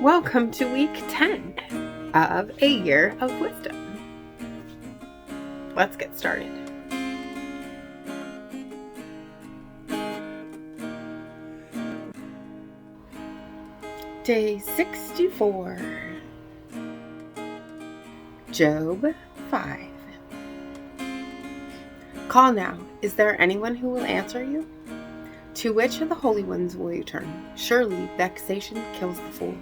Welcome to week 10 of A Year of Wisdom. Let's get started. Day 64. Job 5. Call now. Is there anyone who will answer you? To which of the holy ones will you turn? Surely vexation kills the fool,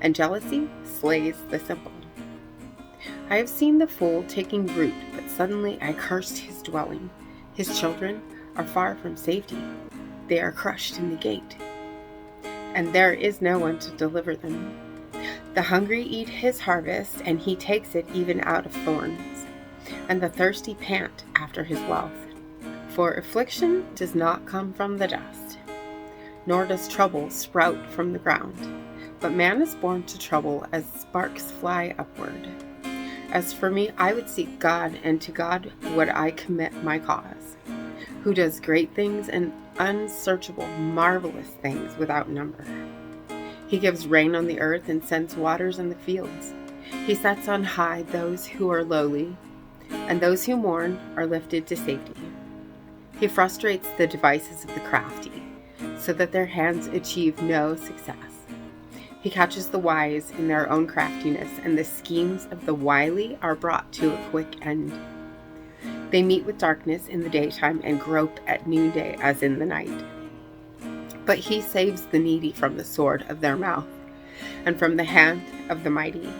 and jealousy slays the simple. I have seen the fool taking root, but suddenly I cursed his dwelling. His children are far from safety. They are crushed in the gate, and there is no one to deliver them. The hungry eat his harvest, and he takes it even out of thorns, and the thirsty pant after his wealth. For affliction does not come from the dust, nor does trouble sprout from the ground. But man is born to trouble as sparks fly upward. As for me, I would seek God, and to God would I commit my cause, who does great things and unsearchable, marvelous things without number. He gives rain on the earth and sends waters in the fields. He sets on high those who are lowly, and those who mourn are lifted to safety. He frustrates the devices of the crafty, so that their hands achieve no success. He catches the wise in their own craftiness, and the schemes of the wily are brought to a quick end. They meet with darkness in the daytime and grope at noonday as in the night. But he saves the needy from the sword of their mouth, and from the hand of the mighty.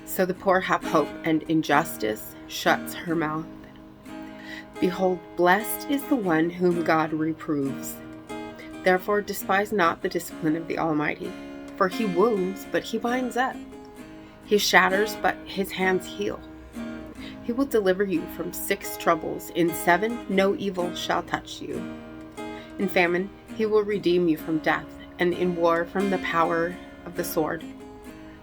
So the poor have hope, and injustice shuts her mouth. Behold, blessed is the one whom God reproves. Therefore despise not the discipline of the Almighty, for he wounds, but he binds up. He shatters, but his hands heal. He will deliver you from 6 troubles. In 7 no evil shall touch you. In famine he will redeem you from death, and in war from the power of the sword.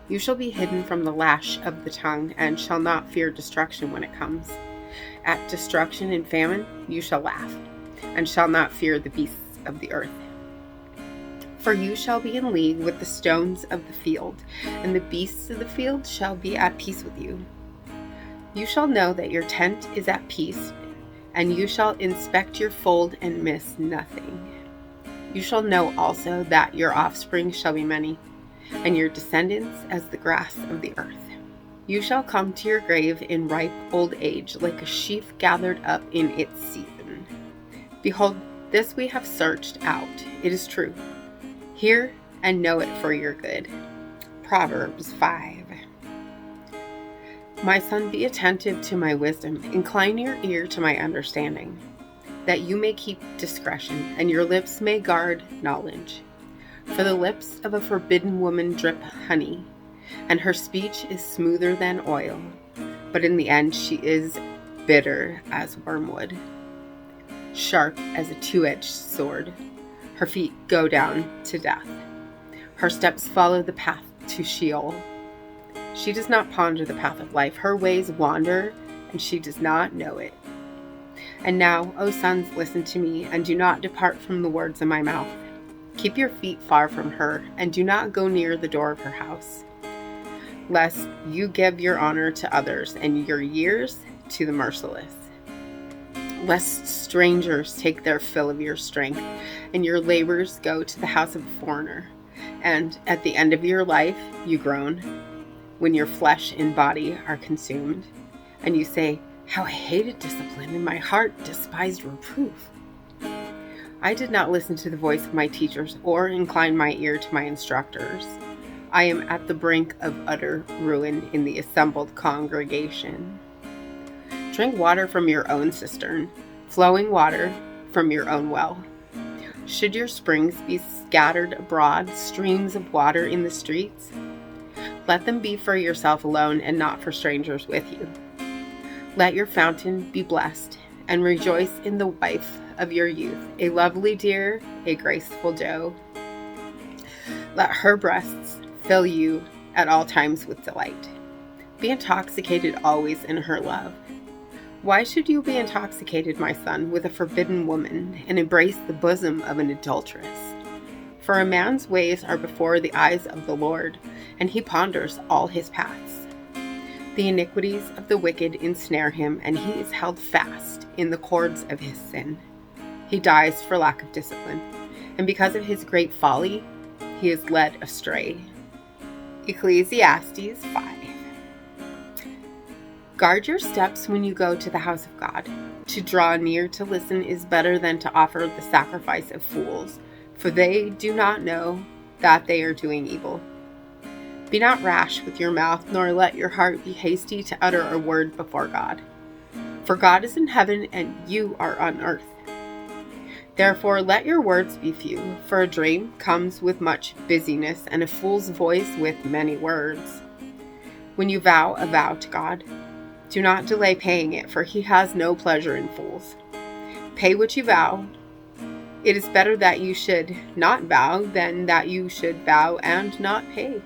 You shall be hidden from the lash of the tongue, and shall not fear destruction when it comes. At destruction and famine you shall laugh, and shall not fear the beasts of the earth. For you shall be in league with the stones of the field, and the beasts of the field shall be at peace with you. You shall know that your tent is at peace, and you shall inspect your fold and miss nothing. You shall know also that your offspring shall be many, and your descendants as the grass of the earth. You shall come to your grave in ripe old age, like a sheaf gathered up in its season. Behold, this we have searched out. It is true. Hear and know it for your good. Proverbs 5. My son, be attentive to my wisdom. Incline your ear to my understanding, that you may keep discretion, and your lips may guard knowledge. For the lips of a forbidden woman drip honey, and her speech is smoother than oil, but in the end she is bitter as wormwood, sharp as a 2-edged sword. Her feet go down to death. Her steps follow the path to Sheol. She does not ponder the path of life. Her ways wander, and she does not know it. And now, O sons, listen to me, and do not depart from the words of my mouth. Keep your feet far from her, and do not go near the door of her house, lest you give your honor to others, and your years to the merciless. Lest strangers take their fill of your strength, and your labors go to the house of a foreigner. And at the end of your life you groan, when your flesh and body are consumed, and you say, how I hated discipline, and my heart despised reproof. I did not listen to the voice of my teachers, or incline my ear to my instructors. I am at the brink of utter ruin in the assembled congregation. Drink water from your own cistern, flowing water from your own well. Should your springs be scattered abroad, streams of water in the streets? Let them be for yourself alone, and not for strangers with you. Let your fountain be blessed, and rejoice in the wife of your youth, a lovely deer, a graceful doe. Let her breasts fill you at all times with delight. Be intoxicated always in her love. Why should you be intoxicated, my son, with a forbidden woman, and embrace the bosom of an adulteress? For a man's ways are before the eyes of the Lord, and he ponders all his paths. The iniquities of the wicked ensnare him, and he is held fast in the cords of his sin. He dies for lack of discipline, and because of his great folly, he is led astray. Ecclesiastes 5. Guard your steps when you go to the house of God. To draw near to listen is better than to offer the sacrifice of fools, for they do not know that they are doing evil. Be not rash with your mouth, nor let your heart be hasty to utter a word before God. For God is in heaven, and you are on earth. Therefore let your words be few, for a dream comes with much busyness, and a fool's voice with many words. When you vow a vow to God, do not delay paying it, for he has no pleasure in fools. Pay what you vow. It is better that you should not vow than that you should vow and not pay.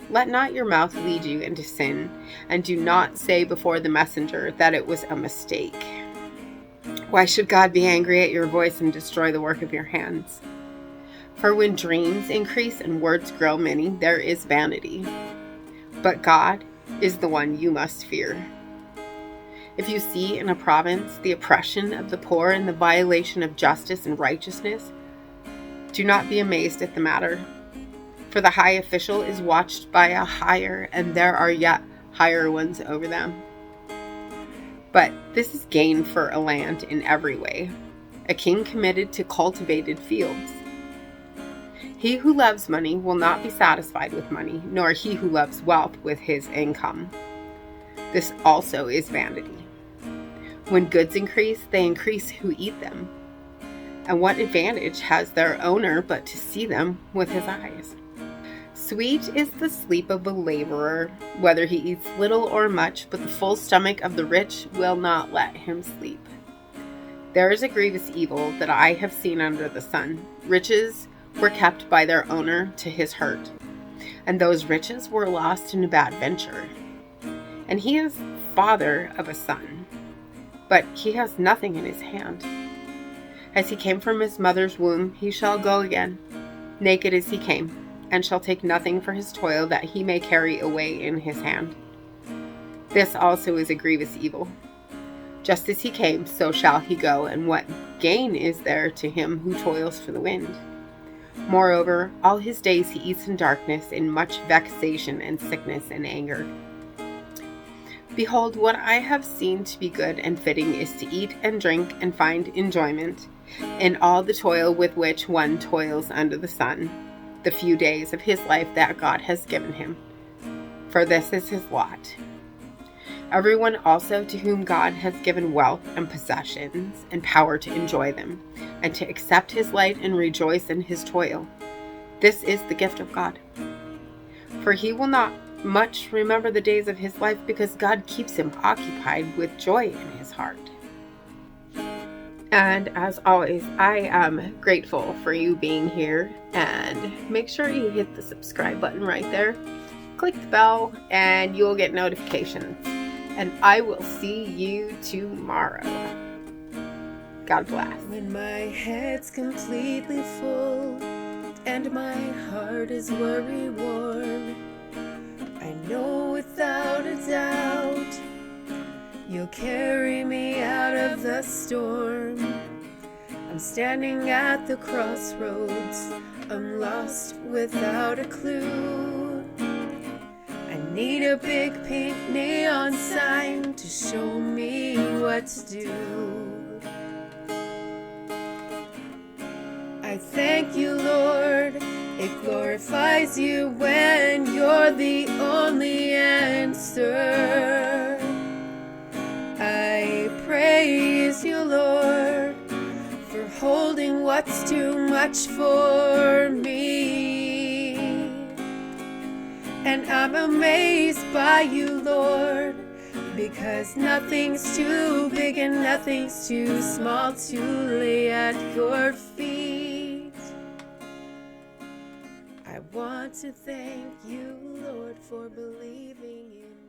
Let not your mouth lead you into sin, and do not say before the messenger that it was a mistake. Why should God be angry at your voice and destroy the work of your hands? For when dreams increase and words grow many, there is vanity. But God is the one you must fear. If you see in a province the oppression of the poor and the violation of justice and righteousness, do not be amazed at the matter. For the high official is watched by a higher, and there are yet higher ones over them. But this is gain for a land in every way, a king committed to cultivated fields. He who loves money will not be satisfied with money, nor he who loves wealth with his income. This also is vanity. When goods increase, they increase who eat them. And what advantage has their owner but to see them with his eyes? Sweet is the sleep of a laborer, whether he eats little or much, but the full stomach of the rich will not let him sleep. There is a grievous evil that I have seen under the sun. Riches were kept by their owner to his hurt, and those riches were lost in a bad venture. And he is father of a son, but he has nothing in his hand. As he came from his mother's womb, he shall go again, naked as he came, and shall take nothing for his toil that he may carry away in his hand. This also is a grievous evil. Just as he came, so shall he go, and what gain is there to him who toils for the wind? Moreover, all his days he eats in darkness, in much vexation and sickness and anger. Behold, what I have seen to be good and fitting is to eat and drink and find enjoyment in all the toil with which one toils under the sun, the few days of his life that God has given him. For this is his lot. Everyone also to whom God has given wealth and possessions and power to enjoy them, and to accept his light and rejoice in his toil. This is the gift of God. For he will not much remember the days of his life, because God keeps him occupied with joy in his heart. And as always, I am grateful for you being here, and make sure you hit the subscribe button right there. Click the bell and you'll get notifications. And I will see you tomorrow. God bless. When my head's completely full and my heart is worry-worn, I know without a doubt you'll carry me out of the storm. I'm standing at the crossroads, I'm lost without a clue. I need a big pink neon sign to show me what to do. I thank you, Lord, it glorifies you when you're the only answer. I praise you, Lord, for holding what's too much for me. And I'm amazed by you, Lord, because nothing's too big and nothing's too small to lay at your feet. I want to thank you, Lord, for believing in me.